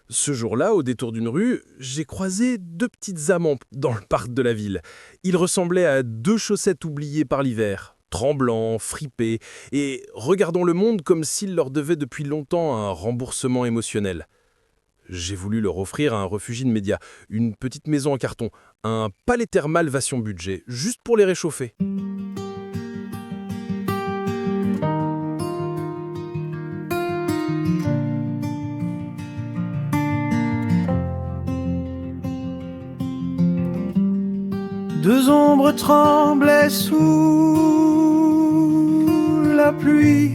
Ce jour-là, au détour d'une rue, j'ai croisé deux petites amants dans le parc de la ville. Ils ressemblaient à deux chaussettes oubliées par l'hiver, tremblants, fripés, et regardant le monde comme s'il leur devait depuis longtemps un remboursement émotionnel. J'ai voulu leur offrir un refuge immédiat, une petite maison en carton, un palais thermal vation budget, juste pour les réchauffer. Deux ombres tremblaient sous la pluie,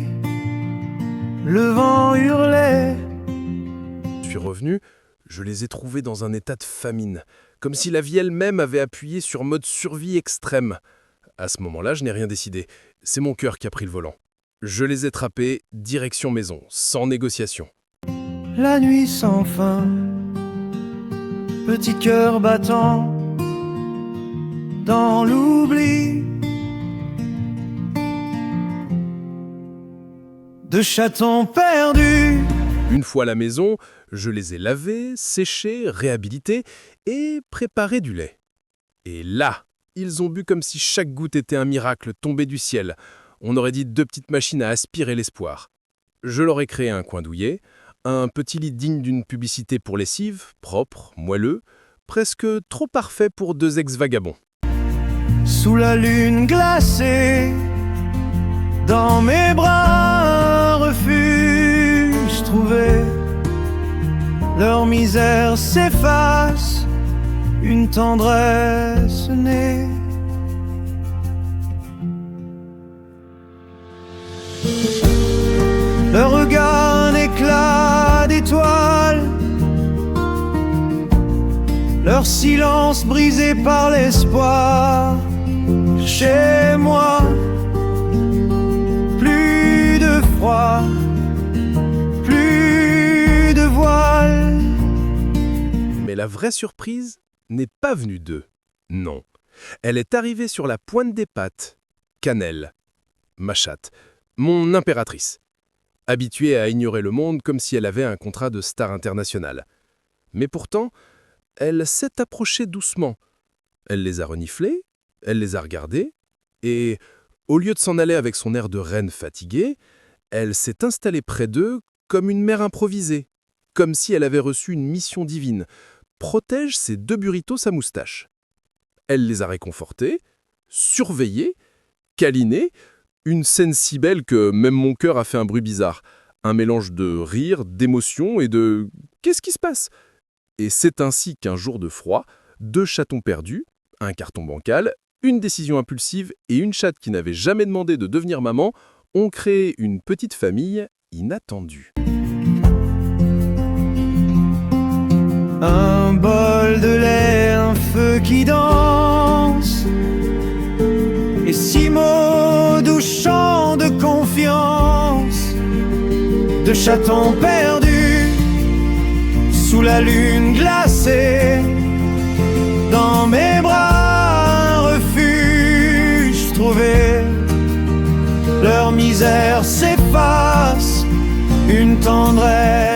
le vent hurlait. Je suis revenu, je les ai trouvés dans un état de famine, comme si la vie elle-même avait appuyé sur mode survie extrême. À ce moment-là, je n'ai rien décidé. C'est mon cœur qui a pris le volant. Je les ai trappés, direction maison, sans négociation. La nuit sans fin, petit cœur battant dans l'oubli. De chatons perdus. Une fois à la maison, je les ai lavés, séchés, réhabilités et préparé du lait. Et là, ils ont bu comme si chaque goutte était un miracle tombé du ciel. On aurait dit deux petites machines à aspirer l'espoir. Je leur ai créé un coin douillet, un petit lit digne d'une publicité pour lessive, propre, moelleux, presque trop parfait pour deux ex-vagabonds. Sous la lune glacée, dans mes bras, un refuge trouvé. Leur misère s'efface, une tendresse naît. Leur regard un éclat d'étoiles, leur silence brisé par l'espoir. Chez moi, plus de froid, plus de voile. Mais la vraie surprise n'est pas venue d'eux. Non. Elle est arrivée sur la pointe des pattes. Cannelle, ma chatte, mon impératrice. Habituée à ignorer le monde comme si elle avait un contrat de star internationale. Mais pourtant, elle s'est approchée doucement. Elle les a reniflés, elle les a regardés, et, au lieu de s'en aller avec son air de reine fatiguée, elle s'est installée près d'eux comme une mère improvisée, comme si elle avait reçu une mission divine. Protège ces deux burritos à moustache. Elle les a réconfortés, surveillés, câlinés, une scène si belle que même mon cœur a fait un bruit bizarre. Un mélange de rire, d'émotion et de « qu'est-ce qui se passe ?» Et c'est ainsi qu'un jour de froid, deux chatons perdus, un carton bancal, une décision impulsive et une chatte qui n'avait jamais demandé de devenir maman ont créé une petite famille inattendue. Un bol de lait, un feu qui danse, et six mots doux chants de confiance. De chatons perdus sous la lune glacée, dans mes bras un refuge trouvé. Leur misère s'efface, une tendresse